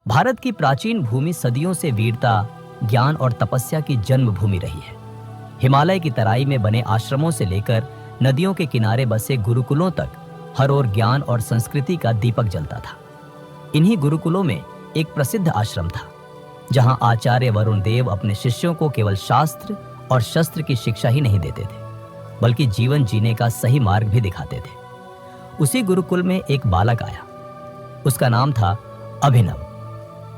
भारत की प्राचीन भूमि सदियों से वीरता, ज्ञान और तपस्या की जन्मभूमि रही है। हिमालय की तराई में बने आश्रमों से लेकर नदियों के किनारे बसे गुरुकुलों तक हर ओर ज्ञान और संस्कृति का दीपक जलता था। इन्हीं गुरुकुलों में एक प्रसिद्ध आश्रम था, जहां आचार्य वरुण देव अपने शिष्यों को केवल शास्त्र और शस्त्र की शिक्षा ही नहीं देते थे, बल्कि जीवन जीने का सही मार्ग भी दिखाते थे। उसी गुरुकुल में एक बालक आया। उसका नाम था अभिनव।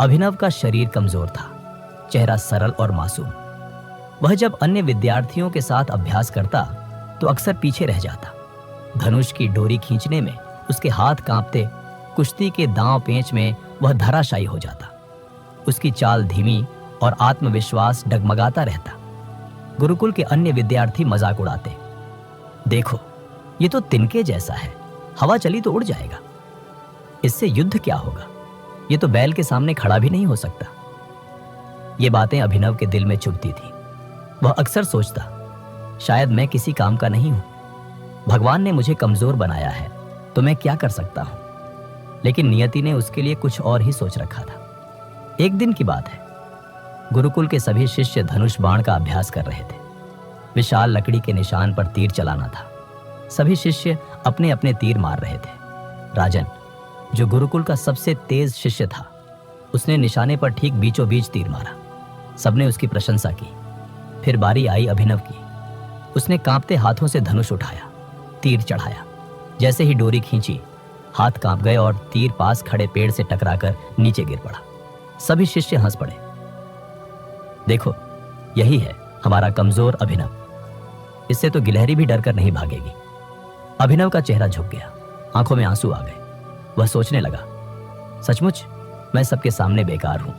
अभिनव का शरीर कमजोर था, चेहरा सरल और मासूम। वह जब अन्य विद्यार्थियों के साथ अभ्यास करता तो अक्सर पीछे रह जाता। धनुष की डोरी खींचने में उसके हाथ कांपते, कुश्ती के दांव पेंच में वह धराशायी हो जाता। उसकी चाल धीमी और आत्मविश्वास डगमगाता रहता। गुरुकुल के अन्य विद्यार्थी मजाक उड़ाते, देखो ये तो तिनके जैसा है, हवा चली तो उड़ जाएगा, इससे युद्ध क्या होगा, ये तो बैल के सामने खड़ा भी नहीं हो सकता। ये बातें अभिनव के दिल में चुभती थी। वह अक्सर सोचता, शायद मैं किसी काम का नहीं हूं। भगवान ने मुझे कमजोर बनाया है तो मैं क्या कर सकता हूं। लेकिन नियति ने उसके लिए कुछ और ही सोच रखा था। एक दिन की बात है, गुरुकुल के सभी शिष्य धनुष बाण का अभ्यास कर रहे थे। विशाल लकड़ी के निशान पर तीर चलाना था। सभी शिष्य अपने अपने तीर मार रहे थे। राजन, जो गुरुकुल का सबसे तेज शिष्य था, उसने निशाने पर ठीक बीचों बीच तीर मारा। सबने उसकी प्रशंसा की। फिर बारी आई अभिनव की। उसने कांपते हाथों से धनुष उठाया, तीर चढ़ाया। जैसे ही डोरी खींची, हाथ कांप गए और तीर पास खड़े पेड़ से टकराकर नीचे गिर पड़ा। सभी शिष्य हंस पड़े। देखो, यही है हमारा कमजोर अभिनव, इससे तो गिलहरी भी डरकर नहीं भागेगी। अभिनव का चेहरा झुक गया, आंखों में आंसू आ गए। वह सोचने लगा, सचमुच मैं सबके सामने बेकार हूं,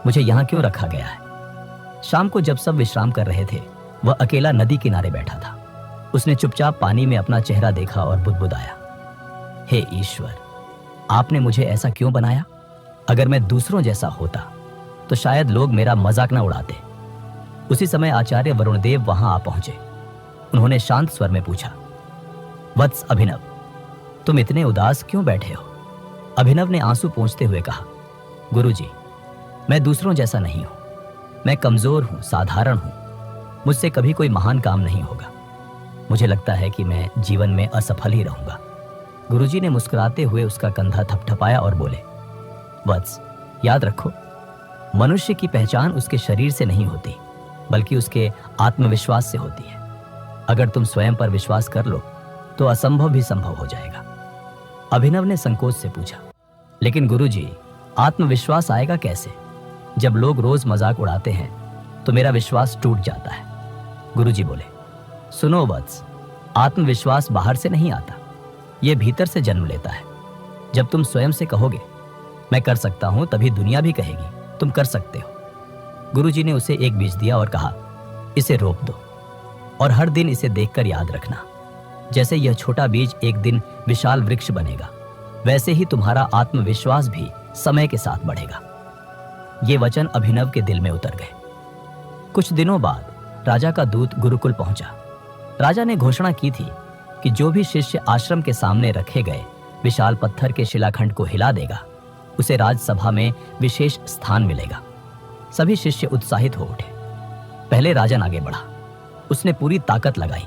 मुझे यहां क्यों रखा गया है। शाम को जब सब विश्राम कर रहे थे, वह अकेला नदी किनारे बैठा था। उसने चुपचाप पानी में अपना चेहरा देखा और बुदबुदाया, हे ईश्वर, आपने मुझे ऐसा क्यों बनाया। अगर मैं दूसरों जैसा होता तो शायद लोग मेरा मजाक न उड़ाते। उसी समय आचार्य वरुण देव वहां आ पहुंचे। उन्होंने शांत स्वर में पूछा, वत्स अभिनव, तुम इतने उदास क्यों बैठे हो। अभिनव ने आंसू पोंछते हुए कहा, गुरुजी, मैं दूसरों जैसा नहीं हूं। मैं कमजोर हूं, साधारण हूं। मुझसे कभी कोई महान काम नहीं होगा। मुझे लगता है कि मैं जीवन में असफल ही रहूंगा। गुरुजी ने मुस्कुराते हुए उसका कंधा थपथपाया और बोले, वत्स, याद रखो, मनुष्य की पहचान उसके शरीर से नहीं होती, बल्कि उसके आत्मविश्वास से होती है। अगर तुम स्वयं पर विश्वास कर लो तो असंभव भी संभव हो जाएगा। अभिनव ने संकोच से पूछा, लेकिन गुरुजी, आत्मविश्वास आएगा कैसे। जब लोग रोज मजाक उड़ाते हैं तो मेरा विश्वास टूट जाता है। गुरुजी बोले, सुनो वत्स, आत्मविश्वास बाहर से नहीं आता, यह भीतर से जन्म लेता है। जब तुम स्वयं से कहोगे मैं कर सकता हूं, तभी दुनिया भी कहेगी तुम कर सकते हो। गुरुजी ने उसे एक बीज दिया और कहा, इसे रोप दो और हर दिन इसे देखकर याद रखना। जैसे यह छोटा बीज एक दिन विशाल वृक्ष बनेगा, वैसे ही तुम्हारा आत्मविश्वास भी समय के साथ बढ़ेगा। ये वचन अभिनव के दिल में उतर गए। कुछ दिनों बाद राजा का दूत गुरुकुल पहुंचा। राजा ने घोषणा की थी कि जो भी शिष्य आश्रम के सामने रखे गए विशाल पत्थर के शिलाखंड को हिला देगा, उसे राजसभा में विशेष स्थान मिलेगा। सभी शिष्य उत्साहित हो उठे। पहले राजन आगे बढ़ा। उसने पूरी ताकत लगाई,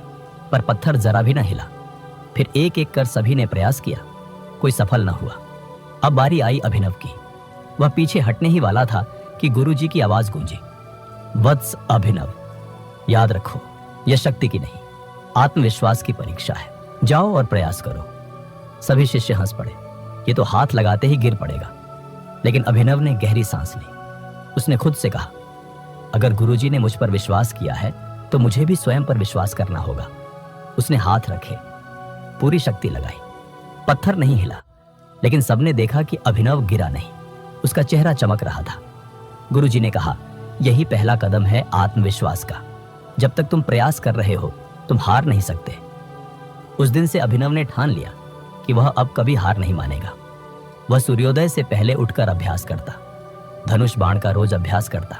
पर पत्थर जरा भी न हिला। फिर एक एक कर सभी ने प्रयास किया, कोई सफल न हुआ। अब बारी आई अभिनव की। वह पीछे हटने ही वाला था कि गुरुजी की आवाज गूंजी, वत्स अभिनव, याद रखो, यह शक्ति की नहीं, आत्मविश्वास की परीक्षा है। जाओ और प्रयास करो। सभी शिष्य हंस पड़े। ये तो हाथ लगाते ही गिर पड़ेगा। लेकिन अभिनव ने गहरी सांस ली। उसने खुद से कहा, अगर गुरुजी ने मुझ पर विश्वास किया है तो मुझे भी स्वयं पर विश्वास करना होगा। उसने हाथ रखे, पूरी शक्ति लगाई। पत्थर नहीं हिला, लेकिन सबने देखा कि अभिनव गिरा नहीं। उसका चेहरा चमक रहा था। गुरुजी ने कहा, यही पहला कदम है आत्मविश्वास का। जब तक तुम प्रयास कर रहे हो, तुम हार नहीं सकते। उस दिन से अभिनव ने ठान लिया कि वह अब कभी हार नहीं मानेगा। वह सूर्योदय से पहले उठकर अभ्यास करता, धनुष बाण का रोज अभ्यास करता,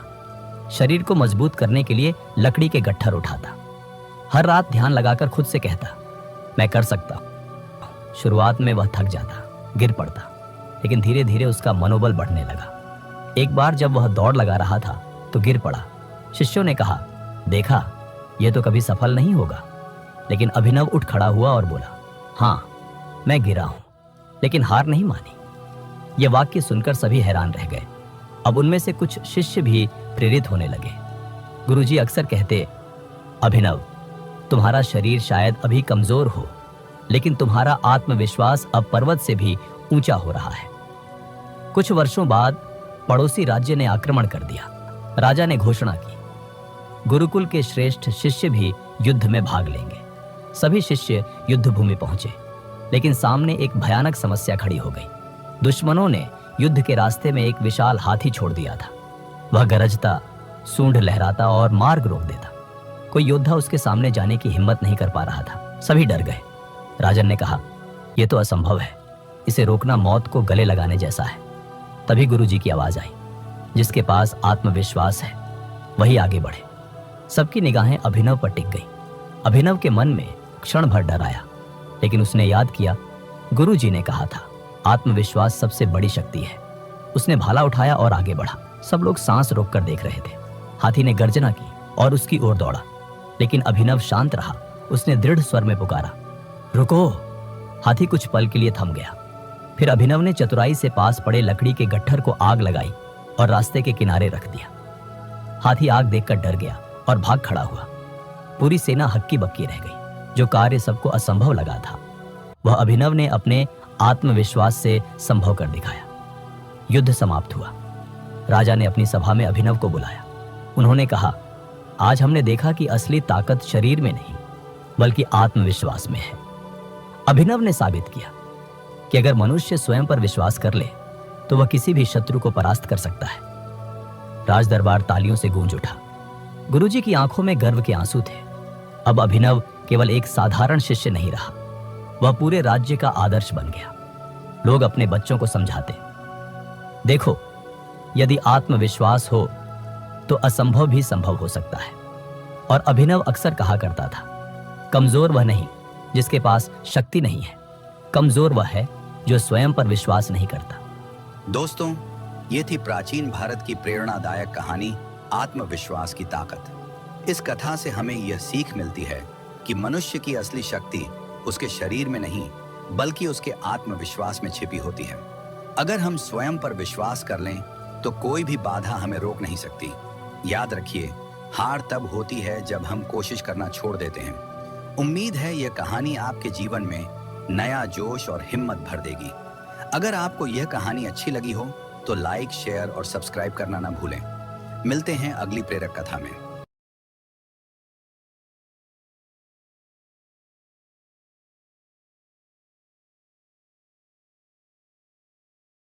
शरीर को मजबूत करने के लिए लकड़ी के गट्ठर उठाता। हर रात ध्यान लगाकर खुद से कहता, मैं कर सकता हूं। शुरुआत में वह थक जाता, गिर पड़ता, लेकिन धीरे धीरे उसका मनोबल बढ़ने लगा। एक बार जब वह दौड़ लगा रहा था तो गिर पड़ा। शिष्यों ने कहा, देखा, यह तो कभी सफल नहीं होगा। लेकिन अभिनव उठ खड़ा हुआ और बोला, हाँ, मैं गिरा हूं, लेकिन हार नहीं मानी। यह वाक्य सुनकर सभी हैरान रह गए। अब उनमें से कुछ शिष्य भी प्रेरित होने लगे। गुरुजी अक्सर कहते, अभिनव, तुम्हारा शरीर शायद अभी कमजोर हो, लेकिन तुम्हारा आत्मविश्वास अब पर्वत से भी ऊंचा हो रहा है। कुछ वर्षों बाद पड़ोसी राज्य ने आक्रमण कर दिया। राजा ने घोषणा की, गुरुकुल के श्रेष्ठ शिष्य भी युद्ध में भाग लेंगे। सभी शिष्य युद्ध भूमि पहुंचे, लेकिन सामने एक भयानक समस्या खड़ी हो गई। दुश्मनों ने युद्ध के रास्ते में एक विशाल हाथी छोड़ दिया था। वह गरजता, सूंड लहराता और मार्ग रोक देता। कोई योद्धा उसके सामने जाने की हिम्मत नहीं कर पा रहा था। सभी डर गए। राजन ने कहा, यह तो असंभव है, इसे रोकना मौत को गले लगाने जैसा है। तभी गुरुजी की आवाज आई, जिसके पास आत्मविश्वास है वही आगे बढ़े। सबकी निगाहें अभिनव पर टिक गई। अभिनव के मन में क्षण भर डर आया, लेकिन उसने याद किया, गुरुजी ने कहा था, आत्मविश्वास सबसे बड़ी शक्ति है। उसने भाला उठाया और आगे बढ़ा। सब लोग सांस रोककर देख रहे थे। हाथी ने गर्जना की और उसकी ओर दौड़ा, लेकिन अभिनव शांत रहा। उसने दृढ़ स्वर में पुकारा, रुको। हाथी कुछ पल के लिए थम गया। फिर अभिनव ने चतुराई से पास पड़े लकड़ी के गट्ठर को आग लगाई और रास्ते के किनारे रख दिया। हाथी आग देखकर डर गया और भाग खड़ा हुआ। पूरी सेना हक्की बक्की रह गई। जो कार्य सबको असंभव लगा था, वह अभिनव ने अपने आत्मविश्वास से संभव कर दिखाया। युद्ध समाप्त हुआ। राजा ने अपनी सभा में अभिनव को बुलाया। उन्होंने कहा, आज हमने देखा कि असली ताकत शरीर में नहीं, बल्कि आत्मविश्वास में है। अभिनव ने साबित किया कि अगर मनुष्य स्वयं पर विश्वास कर ले तो वह किसी भी शत्रु को परास्त कर सकता है। राज दरबार तालियों से गूंज उठा। गुरुजी की आंखों में गर्व के आंसू थे। अब अभिनव केवल एक साधारण शिष्य नहीं रहा, वह पूरे राज्य का आदर्श बन गया। लोग अपने बच्चों को समझाते, देखो, यदि आत्मविश्वास हो तो असंभव भी संभव हो सकता है। और अभिनव अक्सर कहा करता था, कमजोर वह नहीं जिसके पास शक्ति नहीं है, कमजोर वह है जो स्वयं पर विश्वास नहीं करता। दोस्तों, ये थी प्राचीन भारत की प्रेरणादायक कहानी आत्मविश्वास की ताकत। इस कथा से हमें यह सीख मिलती है कि मनुष्य की असली शक्ति उसके शरीर में नहीं, बल्कि उसके आत्मविश्वास में छिपी होती है। अगर हम स्वयं पर विश्वास कर लें तो कोई भी बाधा हमें रोक नहीं सकती। याद रखिए, हार तब होती है जब हम कोशिश करना छोड़ देते हैं। उम्मीद है यह कहानी आपके जीवन में नया जोश और हिम्मत भर देगी। अगर आपको यह कहानी अच्छी लगी हो तो लाइक, शेयर और सब्सक्राइब करना ना भूलें। मिलते हैं अगली प्रेरक कथा में।